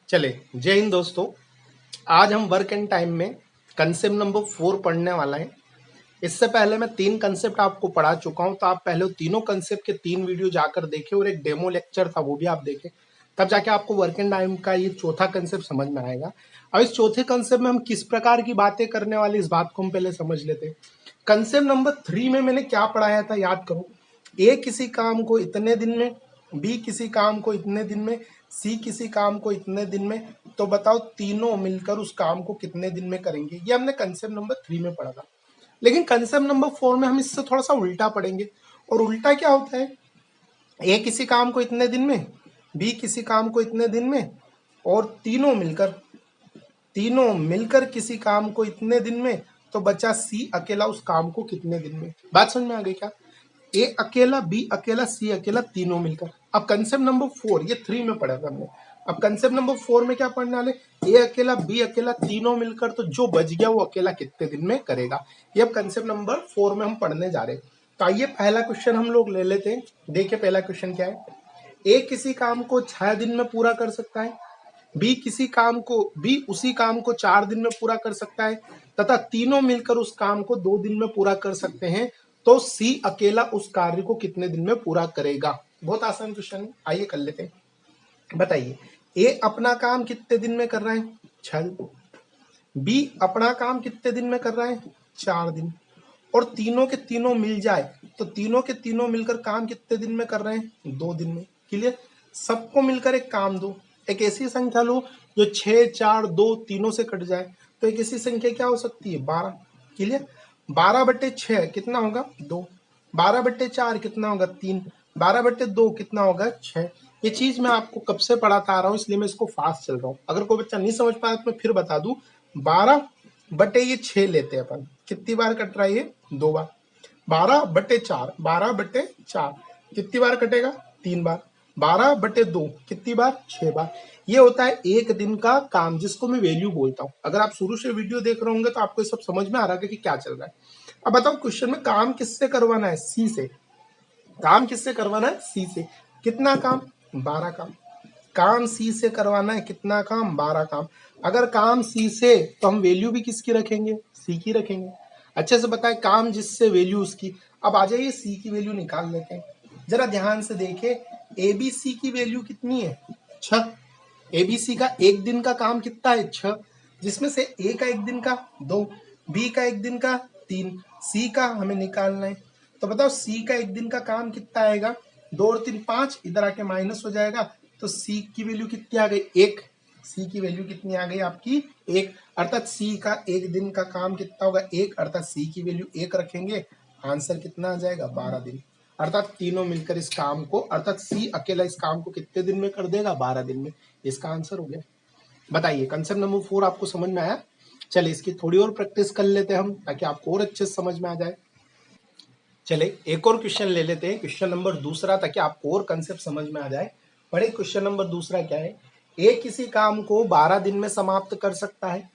चले, जय हिंद दोस्तों। आज हम वर्क एंड टाइम में कंसेप्ट नंबर 4 पढ़ने वाला है। इससे पहले मैं 3 कंसेप्ट आपको पढ़ा चुका हूं, तो आप पहले 3 कंसेप्ट के 3 वीडियो जाकर देखें और एक डेमो लेक्चर था वो भी आप देखें, तब जाके आपको वर्क एंड टाइम का ये चौथा कंसेप्ट समझ में आएगा। अब इस चौथे कंसेप्ट में हम किस प्रकार की बातें करने वाले इस बात को हम पहले समझ लेते हैं। कंसेप्ट नंबर 3 में मैंने क्या पढ़ाया था याद करो। ए किसी काम को इतने दिन में, बी किसी काम को इतने दिन में, सी किसी काम को इतने दिन में, तो बताओ तीनों मिलकर उस काम को कितने दिन में करेंगे। ये हमने कंसेप्ट नंबर 3 में पढ़ा था। लेकिन कंसेप्ट नंबर 4 में हम इससे थोड़ा सा उल्टा पढ़ेंगे। और उल्टा क्या होता है, ए किसी काम को इतने दिन में, बी किसी काम को इतने दिन में, और तीनों मिलकर किसी काम को इतने दिन में, तो बचा सी अकेला उस काम को कितने दिन में। बात समझ में आ गई क्या? ए अकेला, बी अकेला, सी अकेला, तीनों मिलकर। अब कंसेप्ट नंबर 4 ये 3 में पढ़ा था हमने। अब कंसेप्ट नंबर 4 में क्या पढ़ने वाले, ए अकेला, बी अकेला, तीनों मिलकर, तो जो बच गया वो अकेला कितने दिन में करेगा। ये अब कंसेप्ट नंबर 4 में हम पढ़ने जा रहे हैं। तो आइए पहला क्वेश्चन हम लोग ले लेते हैं। देखिए पहला क्वेश्चन क्या है। ए किसी काम को 6 दिन में पूरा कर सकता है, बी उसी काम को 4 दिन में पूरा कर सकता है, तथा तीनों मिलकर उस काम को 2 दिन में पूरा कर सकते हैं, तो सी अकेला उस कार्य को कितने दिन में पूरा करेगा। बहुत आसान क्वेश्चन है, आइए कर लेते हैं। बताइए, ए अपना काम कितने दिन में कर रहा है, 6 दिन। बी अपना काम कितने दिन में कर रहा है, 4 दिन। और तीनों के तीनों मिल जाए, तो तीनों के तीनों मिलकर काम कितने दिन में कर रहे हैं, 2 दिन में। क्लियर? सबको मिलकर एक काम दो, एक ऐसी संख्या लो जो 6, 4, 2 तीनों से कट जाए। तो एक ऐसी संख्या क्या हो सकती है, 12। क्लियर? 12/6 कितना होगा, 2। 12/4 कितना होगा, 3। 12/2 कितना होगा, 6। ये चीज मैं आपको कब से पढ़ाता आ रहा हूँ, इसलिए मैं इसको फास्ट चल रहा हूँ। अगर कोई बच्चा नहीं समझ पाया तो मैं फिर बता दूं। 12/6 लेते हैं अपन, कितनी बार कट रहा है ये, 2 बार। 12/4, 12/4 कितनी बार कटेगा, 3 बार। 12/2 कितनी बार, 6 बार। ये होता है एक दिन का काम, जिसको मैं वैल्यू बोलता हूँ। अगर आप शुरू से वीडियो देख रहे होंगे तो आपको ये सब समझ में आ रहा है कि क्या चल रहा है। अब बताओ क्वेश्चन में काम किससे करवाना है, सी से। काम किससे करवाना है, सी से। कितना काम, 12 काम। काम सी से करवाना है, कितना काम, 12 काम। अगर काम सी से, तो हम वैल्यू भी किसकी रखेंगे, सी की रखेंगे। अच्छे से बताए, काम जिससे वैल्यू उसकी। अब आ जाइए सी की वैल्यू निकाल लेते हैं। जरा ध्यान से देखे, एबीसी की वैल्यू कितनी है, 6। एबीसी का एक दिन का काम कितना है, 6। जिसमें से ए का एक दिन का 2, बी का एक दिन का 3, सी का हमें निकालना है। तो बताओ सी का एक दिन का काम कितना आएगा, 2 और 3 5, इधर आके माइनस हो जाएगा। तो सी की वैल्यू कितनी आ गई, 1। सी की वैल्यू कितनी आ गई आपकी, 1। अर्थात सी का एक दिन का काम कितना होगा, 1। अर्थात सी की वैल्यू 1 रखेंगे, आंसर कितना आ जाएगा, 12 दिन। अर्थात तीनों मिलकर इस काम को, अर्थात सी अकेला इस काम को कितने दिन में कर देगा, 12 दिन में। इसका आंसर हो गया। बताइए कंसेप्ट नंबर 4 आपको समझ में आया। चलिए इसकी थोड़ी और प्रैक्टिस कर लेते हैं हम, ताकि आपको और अच्छे से समझ में आ जाए। चले एक और क्वेश्चन ले लेते हैं, क्वेश्चन नंबर दूसरा, ताकि आपको और कंसेप्ट समझ में आ जाए। पढ़े क्वेश्चन नंबर दूसरा क्या है। ए किसी काम को 12 दिन में समाप्त कर सकता है,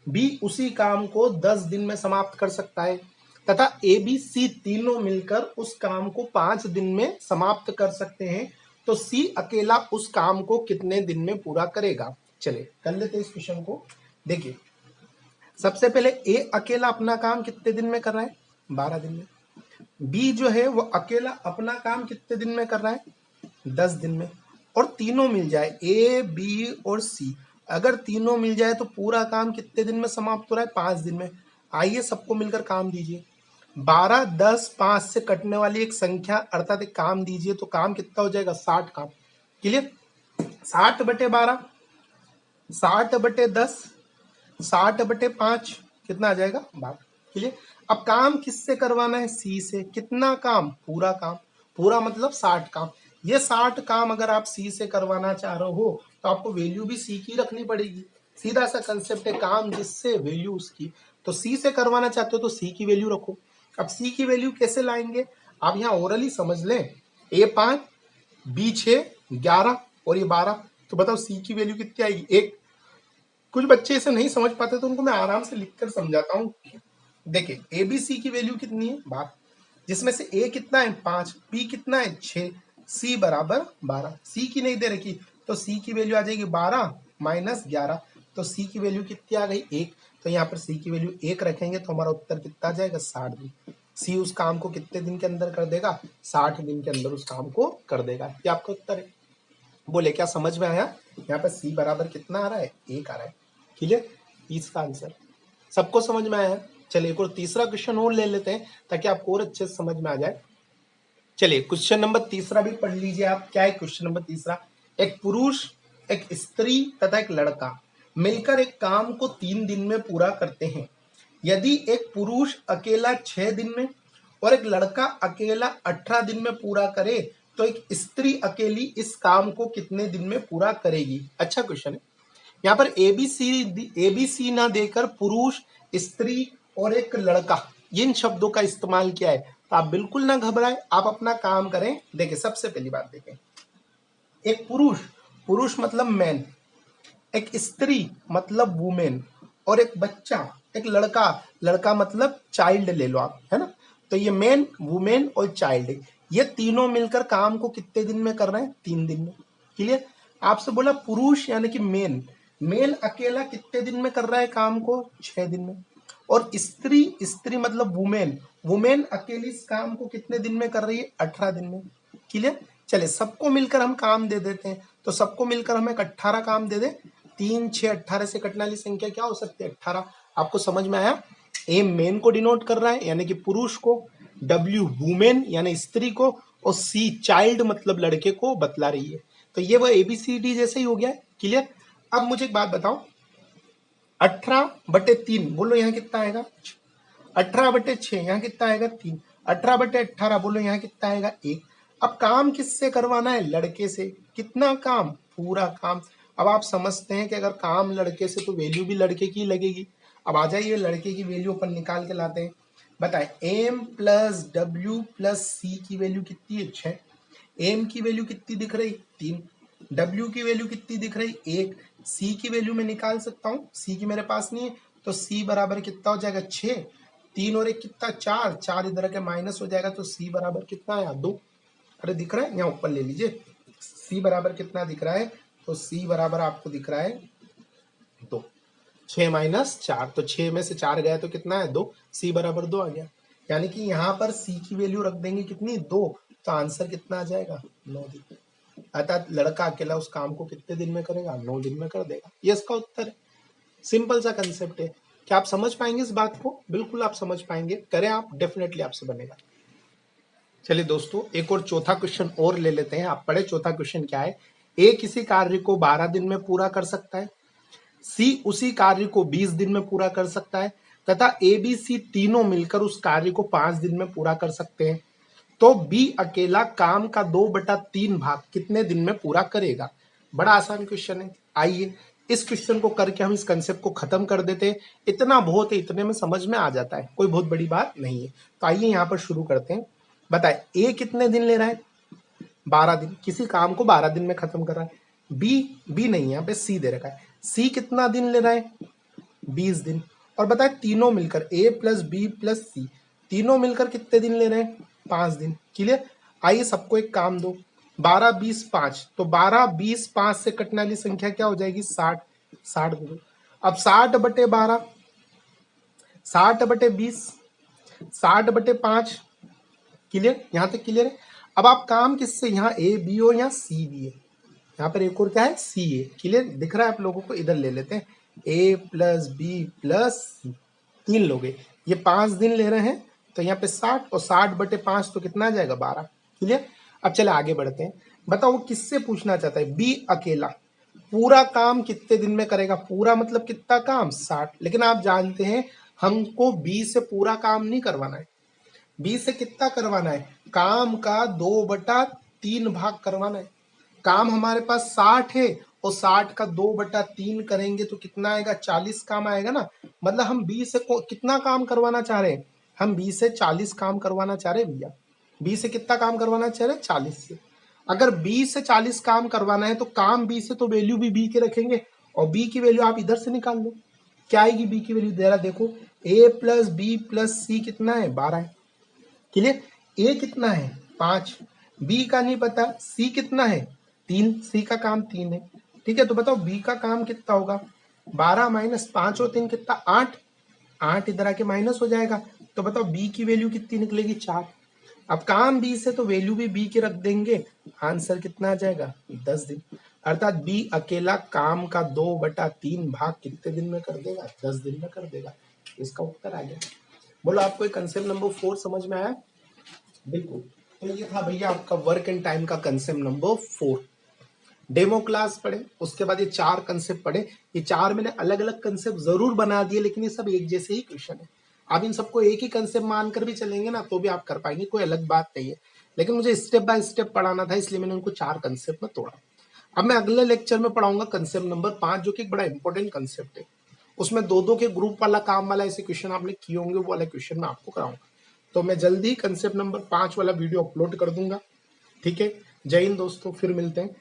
बी उसी काम को 10 दिन में समाप्त कर सकता है, तथा ए बी सी तीनों मिलकर उस काम को 5 दिन में समाप्त कर सकते हैं, तो सी अकेला उस काम को कितने दिन में पूरा करेगा। चले कर लेते हैं इस क्वेश्चन को। देखिए सबसे पहले ए अकेला अपना काम कितने दिन में कर रहा है, 12 दिन में। बी जो है वो अकेला अपना काम कितने दिन में कर रहा है, 10 दिन में। और तीनों मिल जाए, ए बी और सी, अगर तीनों मिल जाए तो पूरा काम कितने दिन में समाप्त हो रहा है, 5 दिन में। आइए सबको मिलकर काम दीजिए। 12, 10, 5 से कटने वाली एक संख्या अर्थात एक काम दीजिए, तो काम कितना हो जाएगा, 60 काम। क्लियर? 60/12, 60/10, 60/5 कितना आ जाएगा, 12। क्लियर? अब काम किससे करवाना है, सी से। कितना काम, पूरा काम। पूरा मतलब 60 काम। ये 60 काम अगर आप सी से करवाना चाह रहे हो, तो आपको वैल्यू भी सी की रखनी पड़ेगी। सीधा सा कंसेप्ट है, काम जिससे वैल्यू उसकी। तो सी से करवाना चाहते हो तो सी की वैल्यू रखो। अब सी की वैल्यू कैसे लाएंगे, आप यहाँ ओरली समझ लें। ए 5, बी 6, 11 और ये 12। तो बताओ सी की वैल्यू कितनी आएगी, 1। कुछ बच्चे इसे नहीं समझ पाते तो उनको मैं आराम से लिखकर समझाता हूँ। देखिए एबीसी की वैल्यू कितनी है, 12। जिसमें से ए कितना है, 5, बी कितना है, 6, सी बराबर 12। सी की नहीं दे रखी, तो सी की वैल्यू आ जाएगी 12 -11, तो सी की वैल्यू कितनी आ गई 1। तो यहाँ पर सी की वैल्यू 1 रखेंगे तो हमारा उत्तर कितना आ जाएगा 60 दिन। सी उस काम को कितने दिन के अंदर कर देगा 60 दिन के अंदर उस काम को कर देगा। ये आपका उत्तर है। बोले क्या समझ में आया? यहाँ पर सी बराबर कितना आ रहा है 1 आ रहा है। क्लियर? इसका आंसर सबको समझ में आया? चलिए एक और तीसरा क्वेश्चन और ले लेते हैं ताकि आपको और अच्छे से समझ में आ जाए। चलिए क्वेश्चन नंबर तीसरा भी पढ़ लीजिए आप। क्या है क्वेश्चन नंबर तीसरा? एक पुरुष, एक स्त्री तथा एक लड़का मिलकर एक काम को 3 दिन में पूरा करते हैं। यदि एक पुरुष अकेला 6 दिन में और एक लड़का अकेला 18 दिन में पूरा करे तो एक स्त्री अकेली इस काम को कितने दिन में पूरा करेगी? अच्छा क्वेश्चन है। यहाँ पर एबीसी ना देकर पुरुष, स्त्री और एक लड़का इन शब्दों का इस्तेमाल किया है। तो आप बिल्कुल ना घबराएं, आप अपना काम करें। देखिए सबसे पहली बात देखें, एक पुरुष, पुरुष मतलब मैन, एक स्त्री मतलब वुमेन और एक बच्चा, एक लड़का, लड़का मतलब चाइल्ड ले लो आप, है ना। तो ये मैन, वुमेन और चाइल्ड, ये तीनों मिलकर काम को कितने दिन में कर रहे हैं? 3 दिन में। क्लियर? आपसे बोला पुरुष यानी कि मेन, मेल अकेला कितने दिन में कर रहा है काम को? 6 दिन में। और स्त्री, स्त्री मतलब वुमेन, वुमेन अकेली इस काम को कितने दिन में कर रही है? 18 दिन में। क्लियर? चले सबको मिलकर हम काम दे देते हैं। तो सबको मिलकर हम एक 18 काम दे दे। 3, 6, 18 से कटने वाली संख्या क्या हो सकती है? 18। आपको समझ में आया? ए मेन को डिनोट कर रहा है यानी कि पुरुष को, डब्ल्यू वुमेन यानी स्त्री को, और सी चाइल्ड मतलब लड़के को बतला रही है। तो ये वो एबीसीडी जैसे ही हो गया है। क्लियर? अब मुझे एक बात बताओ, 18/3 बोलो यहाँ कितना आएगा? 18/6 यहाँ कितना आएगा? 3। 18/18 बोलो यहाँ कितना आएगा? 1। अब काम किससे करवाना है? लड़के से। कितना काम? पूरा काम। अब आप समझते हैं कि अगर काम लड़के से तो वैल्यू भी लड़के की लगेगी। अब आ जाइए लड़के की वैल्यू अपन निकाल के लाते हैं। बताए m प्लस डब्ल्यू प्लस सी की वैल्यू कितनी है? 6। m की वैल्यू कितनी दिख रही? 3। w की वैल्यू कितनी दिख रही? 1। c की वैल्यू मैं निकाल सकता हूँ, c की मेरे पास नहीं है, तो c बराबर कितना हो जाएगा? 6। 3 और 1 कितना? 4। 4 इधर के माइनस हो जाएगा तो c बराबर कितना आया? 2। अरे दिख रहा है? यहाँ ऊपर ले लीजिए। c बराबर कितना दिख रहा है? तो c बराबर आपको दिख रहा है 2। 6 - 4, तो 6 में से 4 गया तो कितना है? 2। c बराबर 2 आ गया। यानी कि यहाँ पर c की वैल्यू रख देंगे कितनी? 2। तो आंसर कितना आ जाएगा? 9 दिन। अर्थात लड़का अकेला उस काम को कितने दिन में करेगा? 9 दिन में कर देगा। ये इसका उत्तर है। सिंपल सा कंसेप्ट है। क्या आप समझ पाएंगे इस बात को? बिल्कुल आप समझ पाएंगे। करें आप, डेफिनेटली आपसे बनेगा। चलिए दोस्तों एक और चौथा क्वेश्चन और ले लेते हैं। आप पढ़े चौथा क्वेश्चन क्या है? ए किसी कार्य को 12 दिन में पूरा कर सकता है, सी उसी कार्य को 20 दिन में पूरा कर सकता है तथा ए बी सी तीनों मिलकर उस कार्य को 5 दिन में पूरा कर सकते हैं, तो बी अकेला काम का 2/3 भाग कितने दिन में पूरा करेगा? बड़ा आसान क्वेश्चन है। आइए इस क्वेश्चन को करके हम इस कंसेप्ट को खत्म कर देते हैं। इतना बहुत है, इतने में समझ में आ जाता है, कोई बहुत बड़ी बात नहीं है। तो आइए यहाँ पर शुरू करते हैं। बताए ए कितने दिन ले रहा है? 12 दिन। किसी काम को 12 दिन में खत्म कर रहा है। बी नहीं है, यहाँ पे सी दे रखा है। सी कितना दिन ले रहा है? 20 दिन। और बताए तीनों मिलकर ए प्लस बी प्लस सी तीनों मिलकर कितने दिन ले रहे हैं? 5 दिन। क्लियर? आइए सबको एक काम दो। 12, 20, 5, तो 12, 20, 5 से कटने वाली संख्या क्या हो जाएगी? 60। 60 दो। अब 60/12, 60/20, 60/5। क्लियर? यहाँ तक क्लियर है? अब आप काम किससे? यहाँ ए बी हो, यहाँ सी बी है, यहाँ पर एक और क्या है? सी है। क्लियर दिख रहा है आप लोगों को? इधर ले लेते हैं, ए प्लस बी प्लस सी, 3 लोग हैं, ये 5 दिन ले रहे हैं, तो यहाँ पे 60 और 60/5 तो कितना आ जाएगा? 12। क्लियर? अब चले आगे बढ़ते हैं। बताओ वो किससे पूछना चाहता है? बी अकेला पूरा काम कितने दिन में करेगा? पूरा मतलब कितना काम? 60। लेकिन आप जानते हैं हमको बी से पूरा काम नहीं करवाना है। बी से कितना करवाना है? काम का 2/3 भाग करवाना है। काम हमारे पास 60 है और 60 का 2/3 करेंगे तो कितना आएगा? 40 काम आएगा ना। मतलब हम बी से कितना काम करवाना चाह रहे हैं? हम बी से 40 काम करवाना चाह रहे हैं भैया। बी से कितना काम करवाना चाह रहे हैं? 40 से। अगर बी से 40 काम करवाना है तो काम बी से तो वैल्यू भी बी के रखेंगे और बी की वैल्यू आप इधर से निकाल लो। क्या आएगी बी की वैल्यू? जरा देखो, ए प्लस बी प्लस सी कितना है? 12 है। क्लियर? ए कितना है? 5। बी का नहीं पता, सी कितना है? 3। सी का काम 3 है। ठीक है, तो बताओ बी का काम कितना होगा, 12 माइनस 5 और 3 कितना 8, 8 इधर आके माइनस हो जाएगा, तो बताओ बी की वैल्यू कितनी निकलेगी 4। अब काम बी से तो वैल्यू भी बी की रख देंगे, आंसर कितना आ जाएगा 10 दिन। अर्थात बी अकेला काम का 2/3 भाग कितने दिन में कर देगा, 10 दिन में कर देगा। इसका उत्तर आ गया। बोलो आपको ये कंसेप्ट नंबर 4 समझ में आया? बिल्कुल। तो ये था भैया आपका वर्क एंड टाइम का कंसेप्ट नंबर 4। डेमो क्लास पढ़े, उसके बाद ये 4 कंसेप्ट पढ़े। ये 4 मैंने अलग अलग कंसेप्ट जरूर बना दिए, लेकिन ये सब एक जैसे ही क्वेश्चन है। आप इन सबको एक ही कंसेप्ट मानकर भी चलेंगे ना तो भी आप कर पाएंगे, कोई अलग बात नहीं है। लेकिन मुझे स्टेप बाय स्टेप पढ़ाना था, इसलिए मैंने उनको 4 कंसेप्ट में तोड़ा। अब मैं अगले लेक्चर में पढ़ाऊंगा कंसेप्ट नंबर 5, जो कि एक बड़ा इंपॉर्टेंट कंसेप्ट है। उसमें दो दो के ग्रुप वाला काम वाला ऐसे क्वेश्चन आपने किए होंगे, वो वाला क्वेश्चन मैं आपको कराऊंगा। तो मैं जल्दी कंसेप्ट नंबर 5 वाला वीडियो अपलोड कर दूंगा। ठीक है, जय हिंद दोस्तों, फिर मिलते हैं।